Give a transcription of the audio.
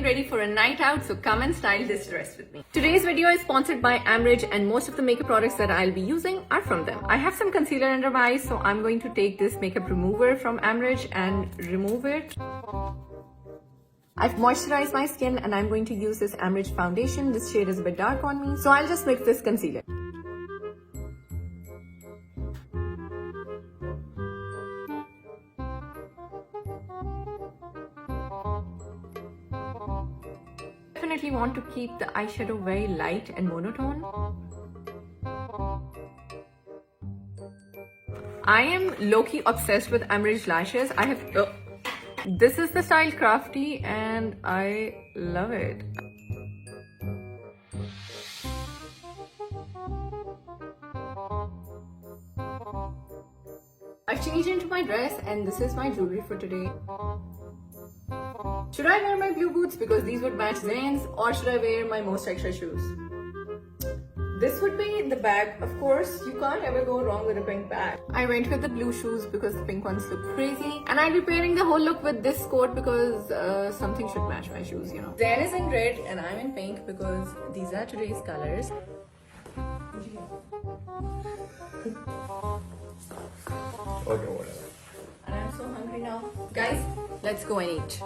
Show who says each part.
Speaker 1: ready for a night out, so come and style this dress with me. Today's video is sponsored by Amrij, and most of the makeup products that I'll be using are from them. I have some concealer under my eyes, so I'm going to take this makeup remover from Amrij and remove it. I've moisturized my skin and I'm going to use this Amrij foundation. This shade is a bit dark on me, so I'll just mix this concealer. Definitely want to keep the eyeshadow very light and monotone. I am low-key obsessed with Amrij lashes. This is the style Crafty and I love it. I've changed into my dress and this is my jewelry for today. Should I wear my blue boots because these would match Zayn's, or should I wear my most extra shoes? This would be the bag, of course. You can't ever go wrong with a pink bag. I went with the blue shoes because the pink ones look crazy. And I'll be pairing the whole look with this coat because something should match my shoes, you know. Zayn is in red and I'm in pink because these are today's colors.
Speaker 2: Okay, whatever.
Speaker 1: And I'm so hungry now. Guys, let's go and eat.